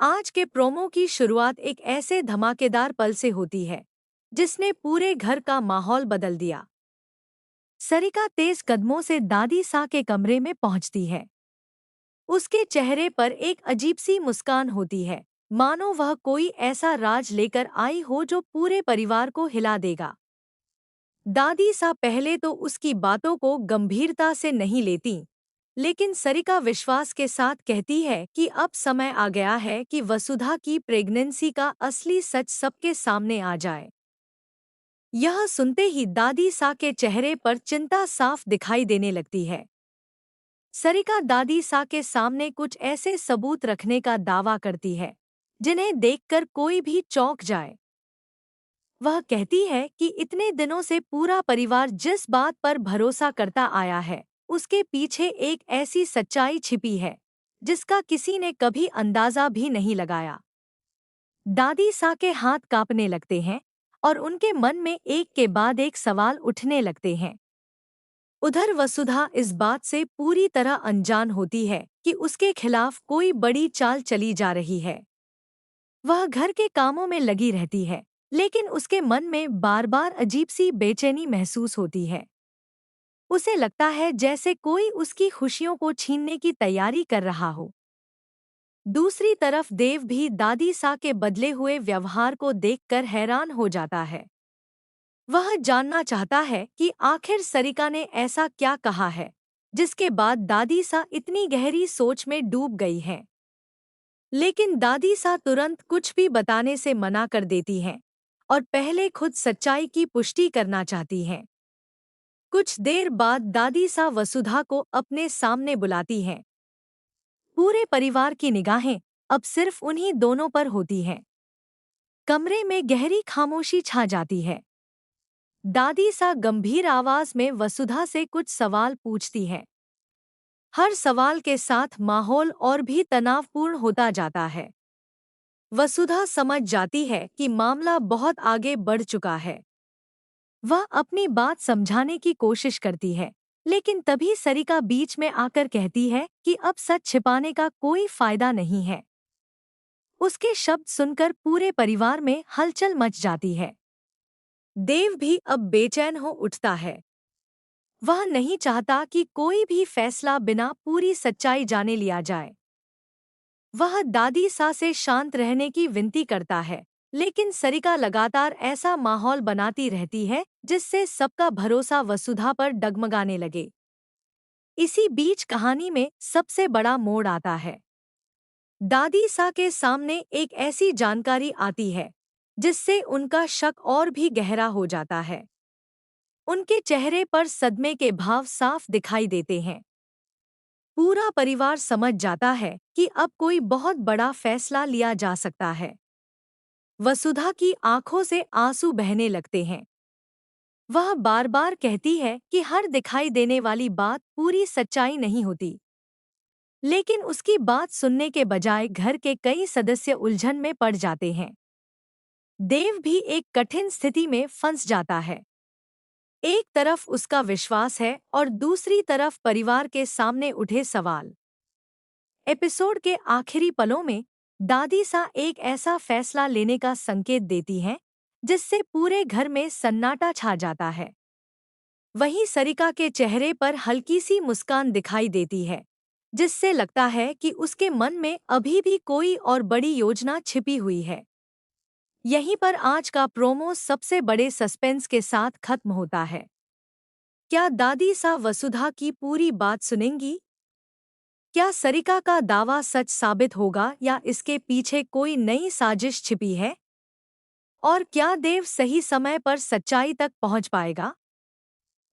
आज के प्रोमो की शुरुआत एक ऐसे धमाकेदार पल से होती है जिसने पूरे घर का माहौल बदल दिया। सरिका तेज कदमों से दादी सा के कमरे में पहुंचती है। उसके चेहरे पर एक अजीब सी मुस्कान होती है, मानो वह कोई ऐसा राज लेकर आई हो जो पूरे परिवार को हिला देगा। दादी सा पहले तो उसकी बातों को गंभीरता से नहीं लेती, लेकिन सरिका विश्वास के साथ कहती है कि अब समय आ गया है कि वसुधा की प्रेगनेंसी का असली सच सबके सामने आ जाए। यह सुनते ही दादी सा के चेहरे पर चिंता साफ दिखाई देने लगती है। सरिका दादी सा के सामने कुछ ऐसे सबूत रखने का दावा करती है जिन्हें देखकर कोई भी चौंक जाए। वह कहती है कि इतने दिनों से पूरा परिवार जिस बात पर भरोसा करता आया है, उसके पीछे एक ऐसी सच्चाई छिपी है जिसका किसी ने कभी अंदाजा भी नहीं लगाया। दादी सा के हाथ कांपने लगते हैं और उनके मन में एक के बाद एक सवाल उठने लगते हैं। उधर वसुधा इस बात से पूरी तरह अनजान होती है कि उसके खिलाफ कोई बड़ी चाल चली जा रही है। वह घर के कामों में लगी रहती है, लेकिन उसके मन में बार बार अजीब सी बेचैनी महसूस होती है। उसे लगता है जैसे कोई उसकी खुशियों को छीनने की तैयारी कर रहा हो। दूसरी तरफ देव भी दादी सा के बदले हुए व्यवहार को देखकर हैरान हो जाता है। वह जानना चाहता है कि आखिर सरिका ने ऐसा क्या कहा है जिसके बाद दादी सा इतनी गहरी सोच में डूब गई है। लेकिन दादी सा तुरंत कुछ भी बताने से मना कर देती हैं और पहले खुद सच्चाई की पुष्टि करना चाहती हैं। कुछ देर बाद दादी सा वसुधा को अपने सामने बुलाती हैं। पूरे परिवार की निगाहें अब सिर्फ उन्हीं दोनों पर होती हैं। कमरे में गहरी खामोशी छा जाती है। दादी सा गंभीर आवाज में वसुधा से कुछ सवाल पूछती है। हर सवाल के साथ माहौल और भी तनावपूर्ण होता जाता है। वसुधा समझ जाती है कि मामला बहुत आगे बढ़ चुका है। वह अपनी बात समझाने की कोशिश करती है, लेकिन तभी सरिका बीच में आकर कहती है कि अब सच छिपाने का कोई फायदा नहीं है। उसके शब्द सुनकर पूरे परिवार में हलचल मच जाती है। देव भी अब बेचैन हो उठता है। वह नहीं चाहता कि कोई भी फैसला बिना पूरी सच्चाई जाने लिया जाए। वह दादी सा से शांत रहने की विनती करता है, लेकिन सरिका लगातार ऐसा माहौल बनाती रहती है जिससे सबका भरोसा वसुधा पर डगमगाने लगे। इसी बीच कहानी में सबसे बड़ा मोड़ आता है। दादी सा के सामने एक ऐसी जानकारी आती है जिससे उनका शक और भी गहरा हो जाता है। उनके चेहरे पर सदमे के भाव साफ दिखाई देते हैं। पूरा परिवार समझ जाता है कि अब कोई बहुत बड़ा फैसला लिया जा सकता है। वसुधा की आंखों से आंसू बहने लगते हैं। वह बार बार कहती है कि हर दिखाई देने वाली बात पूरी सच्चाई नहीं होती। लेकिन उसकी बात सुनने के बजाय घर के कई सदस्य उलझन में पड़ जाते हैं। देव भी एक कठिन स्थिति में फंस जाता है। एक तरफ उसका विश्वास है और दूसरी तरफ परिवार के सामने उठे सवाल। एपिसोड के आखिरी पलों में दादी सा एक ऐसा फैसला लेने का संकेत देती हैं जिससे पूरे घर में सन्नाटा छा जाता है। वहीं सरिका के चेहरे पर हल्की सी मुस्कान दिखाई देती है, जिससे लगता है कि उसके मन में अभी भी कोई और बड़ी योजना छिपी हुई है। यहीं पर आज का प्रोमो सबसे बड़े सस्पेंस के साथ खत्म होता है। क्या दादी सा वसुधा की पूरी बात सुनेंगी? क्या सरिका का दावा सच साबित होगा या इसके पीछे कोई नई साजिश छिपी है? और क्या देव सही समय पर सच्चाई तक पहुंच पाएगा?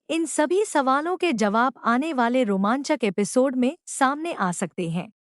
इन सभी सवालों के जवाब आने वाले रोमांचक एपिसोड में सामने आ सकते हैं।